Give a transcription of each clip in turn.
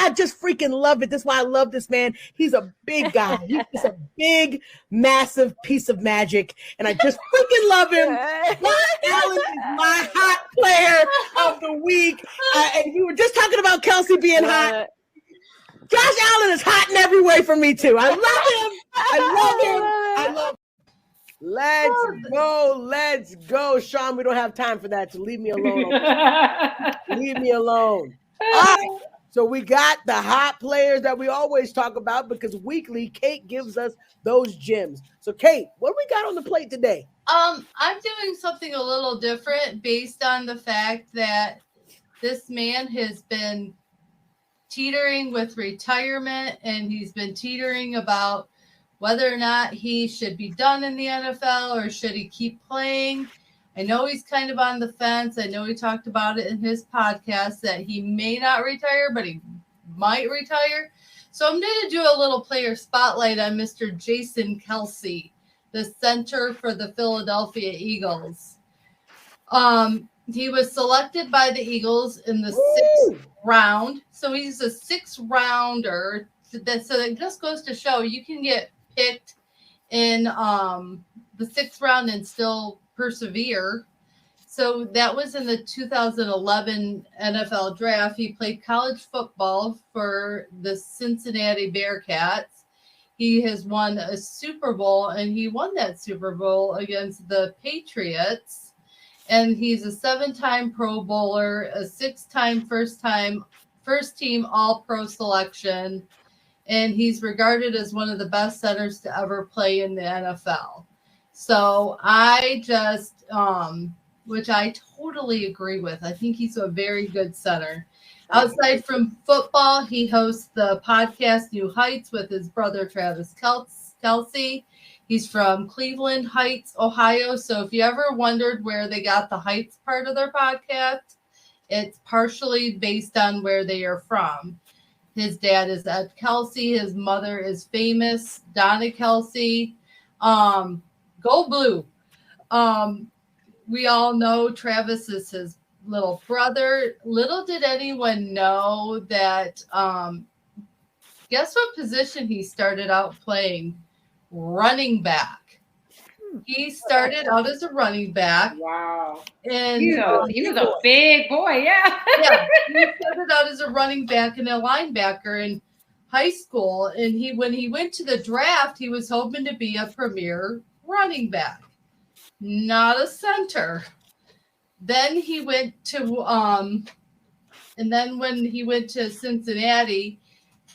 I just freaking love it. That's why I love this man. He's a big guy. He's just a big, massive piece of magic, and I just freaking love him. Josh Allen is my hot player of the week. And we were just talking about Kelsey being hot. Josh Allen is hot in every way for me too. I love him. Let's go. Sean, we don't have time for that, so leave me alone. Leave me alone. All right. So we got the hot players that we always talk about because weekly Kate gives us those gems. So Kate, what do we got on the plate today? I'm doing something a little different based on the fact that this man has been teetering with retirement, and he's been teetering about whether or not he should be done in the NFL or should he keep playing. I know he's kind of on the fence. I know he talked about it in his podcast that he may not retire, but he might retire. So I'm going to do a little player spotlight on Mr. Jason Kelce, the center for the Philadelphia Eagles. He was selected by the Eagles in the 6th round. So he's a 6th rounder. So that just goes to show you can get picked in the 6th round and still persevere. So that was in the 2011 NFL draft. He played college football for the Cincinnati Bearcats. He has won a Super Bowl, and he won that Super Bowl against the Patriots. And he's a 7-time Pro Bowler, a 6-time first team All-Pro selection. And he's regarded as one of the best centers to ever play in the NFL. So I just, which I totally agree with. I think he's a very good center. Outside from football, he hosts the podcast New Heights with his brother Travis Kelce. He's from Cleveland Heights, Ohio. So if you ever wondered where they got the Heights part of their podcast, it's partially based on where they are from. His dad is Ed Kelce. His mother is famous Donna Kelce. Go Blue. We all know Travis is his little brother. Little did anyone know that, guess what position he started out playing? Running back. He started out as a running back. Wow. And he was a big boy, yeah. Yeah. He started out as a running back and a linebacker in high school. And when he went to the draft, he was hoping to be a premier running back, not a center. Then he went to and then when he went to Cincinnati,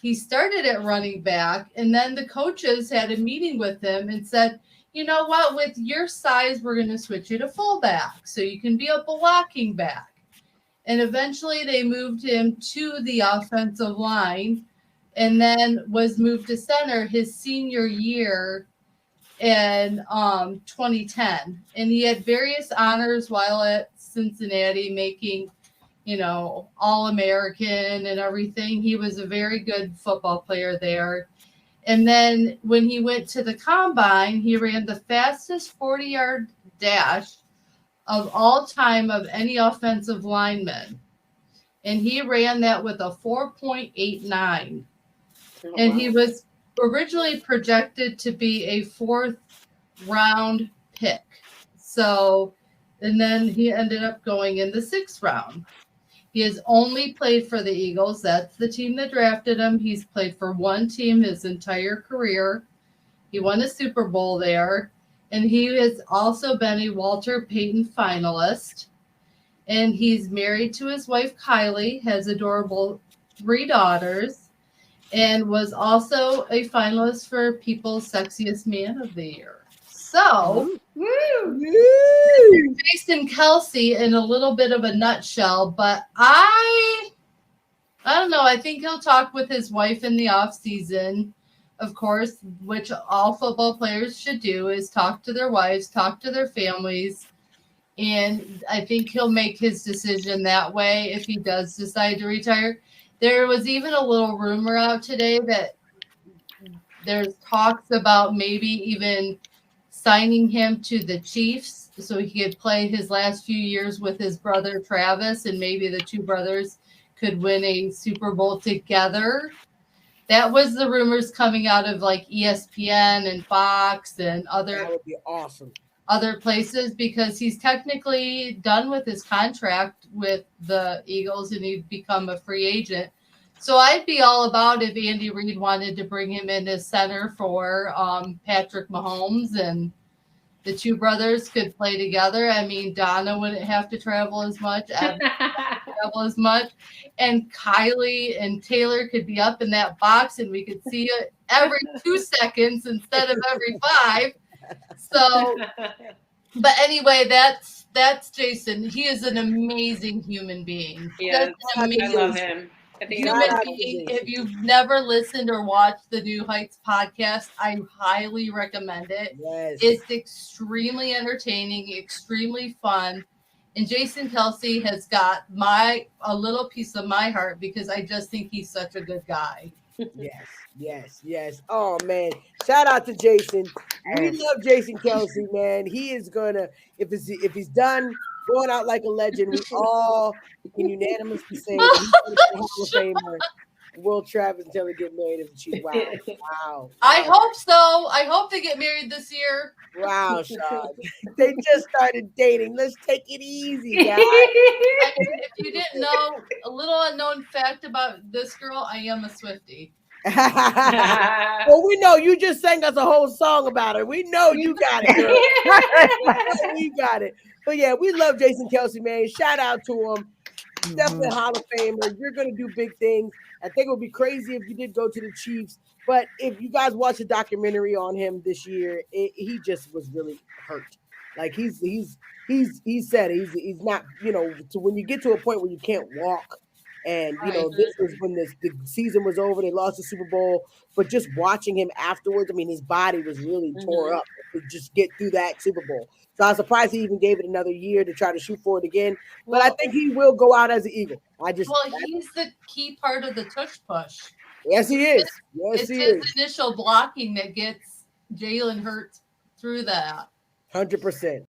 he started at running back, and then the coaches had a meeting with him and said, you know what, with your size, we're going to switch you to fullback so you can be a blocking back. And eventually they moved him to the offensive line and then was moved to center his senior year in 2010. And he had various honors while at Cincinnati, making, All-American and everything. He was a very good football player there. And then when he went to the combine, he ran the fastest 40-yard dash of all time of any offensive lineman. And he ran that with a 4.89. And he was originally projected to be a 4th-round pick. So, and then he ended up going in the 6th round. He has only played for the Eagles. That's the team that drafted him. He's played for one team his entire career. He won a Super Bowl there. And he has also been a Walter Payton finalist. And he's married to his wife, Kylie, has adorable 3 daughters, and was also a finalist for People's Sexiest Man of the Year. So, Jason Kelce in a little bit of a nutshell, but I don't know. I think he'll talk with his wife in the offseason, of course, which all football players should do, is talk to their wives, talk to their families. And I think he'll make his decision that way if he does decide to retire. There was even a little rumor out today that there's talks about maybe even signing him to the Chiefs so he could play his last few years with his brother Travis, and maybe the 2 brothers could win a Super Bowl together. That was the rumors coming out of like ESPN and Fox and That would be awesome. other places, because he's technically done with his contract with the Eagles and he'd become a free agent. So I'd be all about if Andy Reid wanted to bring him in as center for Patrick Mahomes, and the two brothers could play together. I mean, Donna wouldn't have to travel as much, Evan wouldn't have to travel as much, and Kylie and Taylor could be up in that box and we could see it every 2 seconds instead of every 5. So, but anyway, that's Jason. He is an amazing human being. Yes, I Amazing love him. I think he's human awesome. being. If you've never listened or watched the New Heights podcast, I highly recommend it. Yes. It's extremely entertaining, extremely fun. And Jason Kelsey has got a little piece of my heart because I just think he's such a good guy. Yes. Oh man, shout out to Jason. We love Jason Kelsey, man. He is gonna, if he's done going out like a legend, we all can unanimously say that he's gonna be a Hall of Famer. Will Travis until they get married as a chief. Wow. I hope so. I hope they get married this year. Wow, Sean. They just started dating. Let's take it easy, guys. I mean, if you didn't know, a little unknown fact about this girl, I am a Swiftie. Well, we know you just sang us a whole song about her. We know you got it, girl. We got it. But yeah, we love Jason Kelsey, man. Shout out to him. Definitely Hall of Famer. You're gonna do big things. I think it would be crazy if you did go to the Chiefs. But if you guys watch a documentary on him this year, he just was really hurt. Like he said he's not, so when you get to a point where you can't walk, and this was when the season was over, they lost the Super Bowl, but just watching him afterwards, I mean, his body was really tore up to just get through that Super Bowl. So I was surprised he even gave it another year to try to shoot for it again. But I think he will go out as an Eagle. He's the key part of the tush push. Yes, he is. It's his initial blocking that gets Jalen Hurts through that. 100%.